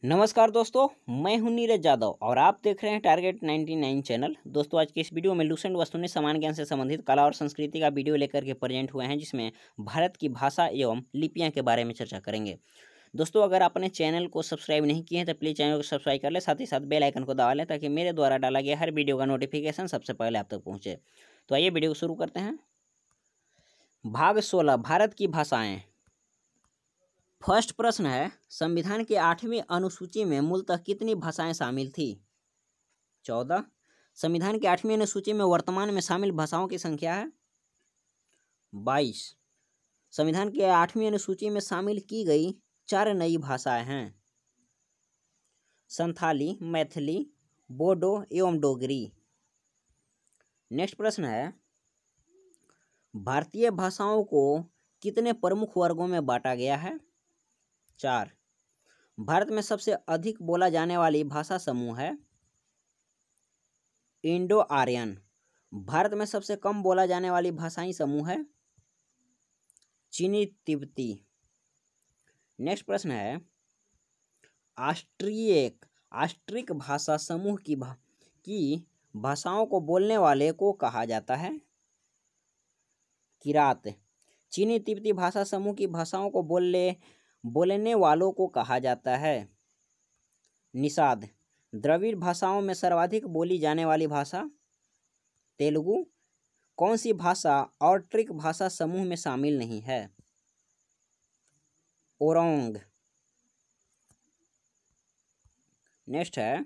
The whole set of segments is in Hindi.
नमस्कार दोस्तों, मैं हूं नीरज यादव और आप देख रहे हैं टारगेट 99 चैनल। दोस्तों, आज के इस वीडियो में लुसेंट वस्तुनिधि सामान्य ज्ञान से संबंधित कला और संस्कृति का वीडियो लेकर के प्रेजेंट हुए हैं, जिसमें भारत की भाषा एवं लिपियां के बारे में चर्चा करेंगे। दोस्तों, अगर आपने चैनल को सब्सक्राइब नहीं किए हैं तो प्लीज़ चैनल को सब्सक्राइब कर लें, साथ ही साथ बेल आइकन को दबा लें ताकि मेरे द्वारा डाला गया हर वीडियो का नोटिफिकेशन सबसे पहले आप तक पहुँचे। तो आइए वीडियो को शुरू करते हैं। भाग 16, भारत की भाषाएँ। फर्स्ट प्रश्न है, संविधान के 8वीं अनुसूची में मूलतः कितनी भाषाएं शामिल थी? 14। संविधान की 8वीं अनुसूची में वर्तमान में शामिल भाषाओं की संख्या है 22। संविधान की 8वीं अनुसूची में शामिल की गई 4 नई भाषाएं हैं संथाली, मैथिली, बोडो एवं डोगरी। नेक्स्ट प्रश्न है, भारतीय भाषाओं को कितने प्रमुख वर्गों में बांटा गया है? 4। भारत में सबसे अधिक बोला जाने वाली भाषा समूह है इंडो आर्यन। भारत में सबसे कम बोला जाने वाली भाषाई समूह है चीनी तिब्बती। नेक्स्ट प्रश्न है, ऑस्ट्रिक भाषा समूह की भाषाओं को बोलने वाले को कहा जाता है किरात। चीनी तिब्बती भाषा समूह की भाषाओं को बोलने वालों को कहा जाता है निषाद। द्रविड़ भाषाओं में सर्वाधिक बोली जाने वाली भाषा तेलुगु। कौन सी भाषा ऑस्ट्रिक भाषा समूह में शामिल नहीं है? ओरोंग। नेक्स्ट है,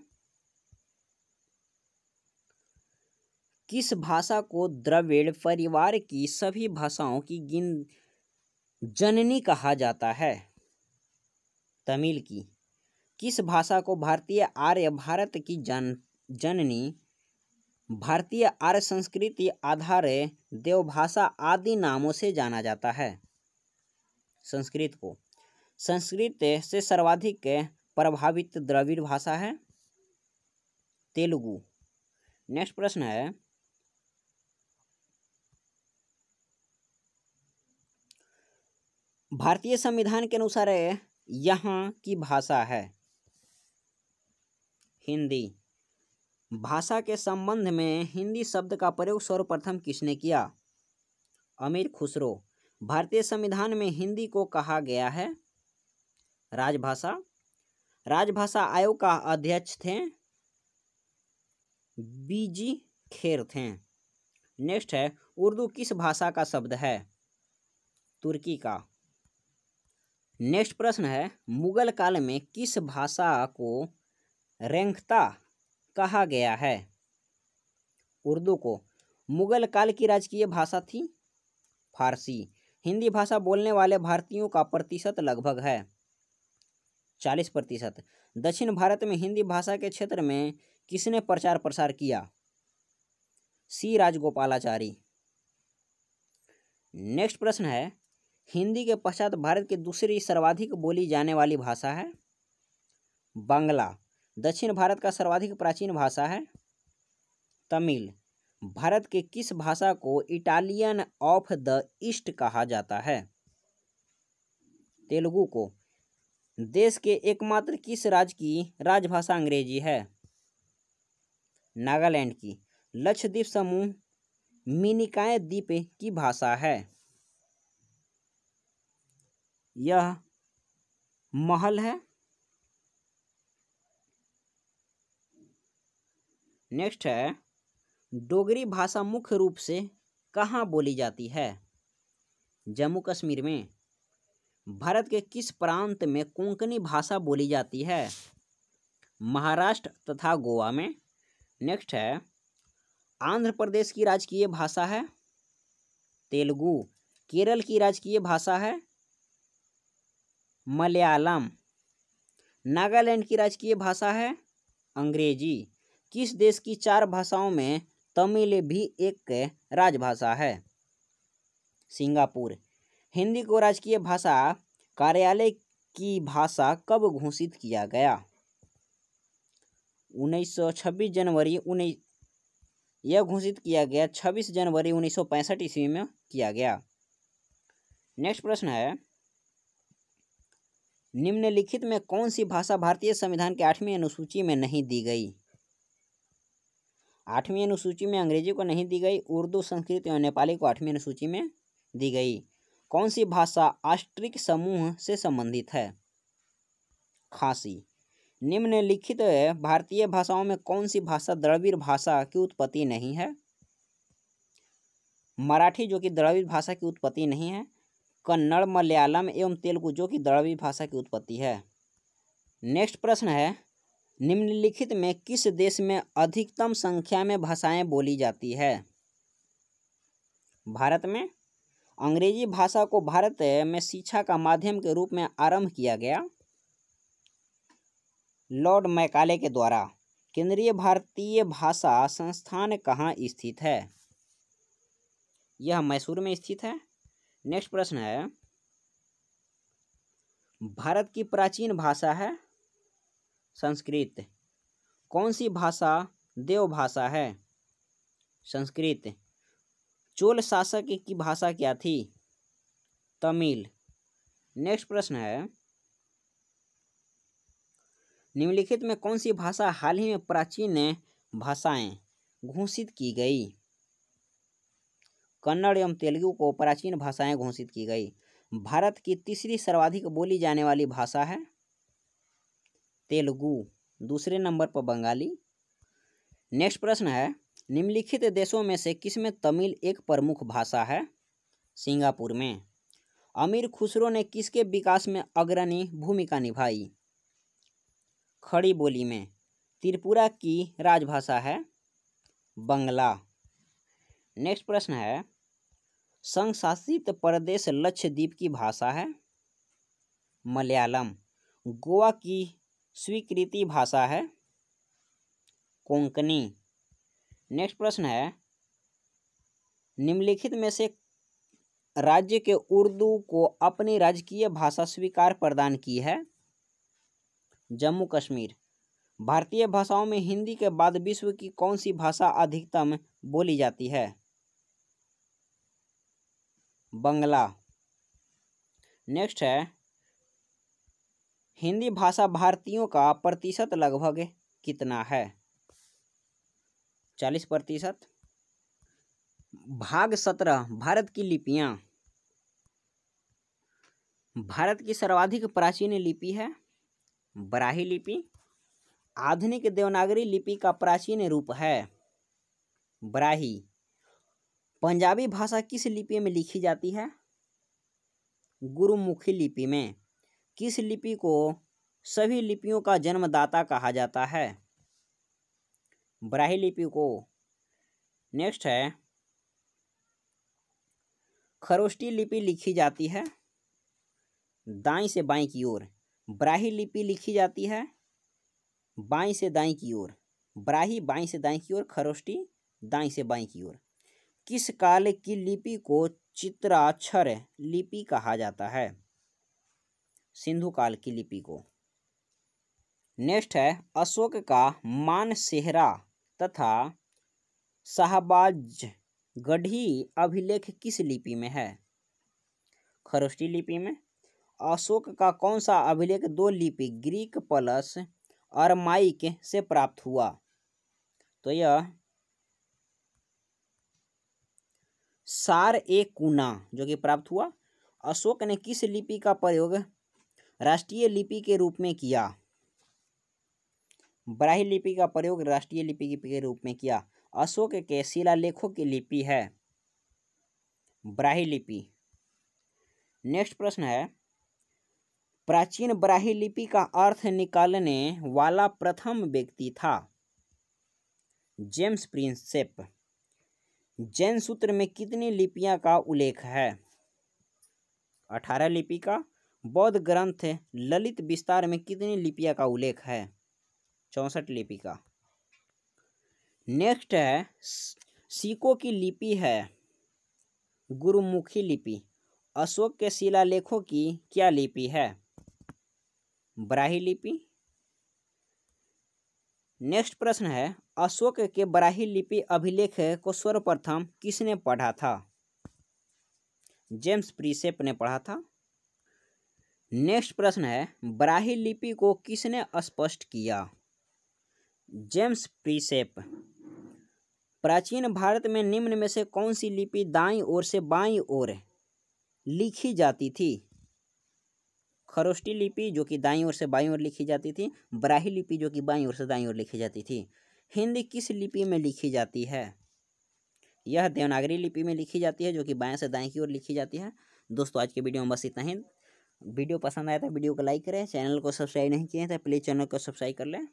किस भाषा को द्रविड़ परिवार की सभी भाषाओं की जननी कहा जाता है? तमिल की। किस भाषा को भारतीय आर्य भारत की जननी, भारतीय आर्य संस्कृति आधारित देवभाषा आदि नामों से जाना जाता है? संस्कृत को। संस्कृत से सर्वाधिक प्रभावित द्रविड़ भाषा है तेलुगु। नेक्स्ट प्रश्न है, भारतीय संविधान के अनुसार यहाँ की भाषा है हिंदी। भाषा के संबंध में हिंदी शब्द का प्रयोग सर्वप्रथम किसने किया? अमीर खुसरो। भारतीय संविधान में हिंदी को कहा गया है राजभाषा। राजभाषा आयोग का अध्यक्ष थे बीजी खेर थे। नेक्स्ट है, उर्दू किस भाषा का शब्द है? तुर्की का। नेक्स्ट प्रश्न है, मुगल काल में किस भाषा को रेंगता कहा गया है? उर्दू को। मुगल काल की राजकीय भाषा थी फारसी। हिंदी भाषा बोलने वाले भारतीयों का प्रतिशत लगभग है 40%। दक्षिण भारत में हिंदी भाषा के क्षेत्र में किसने प्रचार प्रसार किया? सी राजगोपालाचारी। नेक्स्ट प्रश्न है, हिंदी के पश्चात भारत की दूसरी सर्वाधिक बोली जाने वाली भाषा है बांग्ला। दक्षिण भारत का सर्वाधिक प्राचीन भाषा है तमिल। भारत के किस भाषा को इटालियन ऑफ द ईस्ट कहा जाता है? तेलुगु को। देश के एकमात्र किस राज्य की राजभाषा अंग्रेजी है? नागालैंड की। लक्षद्वीप समूह मिनिकॉय द्वीप की भाषा है? यह महल है। नेक्स्ट है, डोगरी भाषा मुख्य रूप से कहाँ बोली जाती है? जम्मू कश्मीर में। भारत के किस प्रांत में कोंकणी भाषा बोली जाती है? महाराष्ट्र तथा गोवा में। नेक्स्ट है, आंध्र प्रदेश की राजकीय भाषा है तेलुगु। केरल की राजकीय भाषा है मलयालम। नागालैंड की राजकीय भाषा है अंग्रेजी। किस देश की 4 भाषाओं में तमिल भी एक राजभाषा है? सिंगापुर। हिंदी को राजकीय भाषा कार्यालय की भाषा कब घोषित किया गया? 26 जनवरी यह घोषित किया गया 26 जनवरी 1965 ईस्वी में किया गया। नेक्स्ट प्रश्न है, निम्नलिखित में कौन सी भाषा भारतीय संविधान के 8वीं अनुसूची में नहीं दी गई? 8वीं अनुसूची में अंग्रेजी को नहीं दी गई, उर्दू, संस्कृत एवं नेपाली को 8वीं अनुसूची में दी गई। कौन सी भाषा ऑस्ट्रिक समूह से संबंधित है? खासी। निम्नलिखित भारतीय भाषाओं में कौन सी भाषा द्रविड़ भाषा की उत्पत्ति नहीं है? मराठी, जो कि द्रविड़ भाषा की उत्पत्ति नहीं है। कन्नड़, मलयालम एवं तेलुगु, जो कि द्रविड़ भाषा की उत्पत्ति है। नेक्स्ट प्रश्न है, निम्नलिखित में किस देश में अधिकतम संख्या में भाषाएं बोली जाती है? भारत में। अंग्रेजी भाषा को भारत में शिक्षा का माध्यम के रूप में आरंभ किया गया लॉर्ड मैकाले के द्वारा। केंद्रीय भारतीय भाषा संस्थान कहाँ स्थित है? यह मैसूर में स्थित है। नेक्स्ट प्रश्न है, भारत की प्राचीन भाषा है संस्कृत। कौन सी भाषा देव भाषा है? संस्कृत। चोल शासक की भाषा क्या थी? तमिल। नेक्स्ट प्रश्न है, निम्नलिखित में कौन सी भाषा हाल ही में प्राचीन भाषाएं घोषित की गई? कन्नड़ एवं तेलुगु को प्राचीन भाषाएं घोषित की गई। भारत की तीसरी सर्वाधिक बोली जाने वाली भाषा है तेलुगु, दूसरे नंबर पर बंगाली। नेक्स्ट प्रश्न है, निम्नलिखित देशों में से किसमें तमिल एक प्रमुख भाषा है? सिंगापुर में। अमीर खुसरो ने किसके विकास में अग्रणी भूमिका निभाई? खड़ी बोली में। त्रिपुरा की राजभाषा है बंगला। नेक्स्ट प्रश्न है, संघ शासित प्रदेश लक्षद्वीप की भाषा है मलयालम। गोवा की स्वीकृति भाषा है कोंकणी। नेक्स्ट प्रश्न है, निम्नलिखित में से राज्य के उर्दू को अपनी राजकीय भाषा स्वीकार प्रदान की है? जम्मू कश्मीर। भारतीय भाषाओं में हिंदी के बाद विश्व की कौन सी भाषा अधिकतम बोली जाती है? बंगला। नेक्स्ट है, हिंदी भाषा भारतीयों का प्रतिशत लगभग कितना है? 40%। भाग 17, भारत की लिपियां। भारत की सर्वाधिक प्राचीन लिपि है ब्राही लिपि। आधुनिक देवनागरी लिपि का प्राचीन रूप है ब्राही। पंजाबी भाषा किस लिपि में लिखी जाती है? गुरुमुखी लिपि में। किस लिपि को सभी लिपियों का जन्मदाता कहा जाता है? ब्राही लिपि को। नेक्स्ट है, खरोष्टी लिपि लिखी जाती है दाईं से बाईं की ओर। ब्राही लिपि लिखी जाती है बाईं से दाईं की ओर। ब्राही बाईं से दाईं की ओर, खरोष्टी दाईं से बाईं की ओर। किस काल की लिपि को चित्राक्षर लिपि कहा जाता है? सिंधु काल की लिपि को। नेक्स्ट है, अशोक का मानसेहरा तथा शाहबाजगढ़ी अभिलेख किस लिपि में है? खरोष्टी लिपि में। अशोक का कौन सा अभिलेख 2 लिपि ग्रीक प्लस अरमाइक से प्राप्त हुआ? तो यह सार ए कुना जो कि प्राप्त हुआ। अशोक ने किस लिपि का प्रयोग राष्ट्रीय लिपि के रूप में किया? ब्राही लिपि का प्रयोग राष्ट्रीय लिपि के रूप में किया। अशोक के शिलालेखों की लिपि है ब्राही लिपि। नेक्स्ट प्रश्न है, प्राचीन ब्राही लिपि का अर्थ निकालने वाला प्रथम व्यक्ति था? James Prinsep. जैन सूत्र में कितनी लिपियां का उल्लेख है? 18 लिपि का। बौद्ध ग्रंथ ललित विस्तार में कितनी लिपियां का उल्लेख है? 64 लिपि का। नेक्स्ट है, सिक्कों की लिपि है गुरुमुखी लिपि। अशोक के शिलालेखों की क्या लिपि है? ब्राही लिपि। नेक्स्ट प्रश्न है, अशोक के ब्राही लिपि अभिलेख को सर्वप्रथम किसने पढ़ा था? जेम्स प्रिंसेप ने पढ़ा था। नेक्स्ट प्रश्न है, ब्राही लिपि को किसने स्पष्ट किया? जेम्स प्रीसेप। प्राचीन भारत में निम्न में से कौन सी लिपि दाईं ओर से बाईं ओर लिखी जाती थी? खरोष्टी लिपि जो कि दाईं ओर से बाईं ओर लिखी जाती थी, ब्राही लिपि जो कि बाईं ओर से दाईं ओर लिखी जाती थी। हिंदी किस लिपि में लिखी जाती है? यह देवनागरी लिपि में लिखी जाती है जो कि बाएं से दाएं की ओर लिखी जाती है। दोस्तों आज के वीडियो में बस इतना ही। वीडियो पसंद आया तो वीडियो को लाइक करें, चैनल को सब्सक्राइब नहीं किए हैं तो प्लीज़ चैनल को सब्सक्राइब कर लें।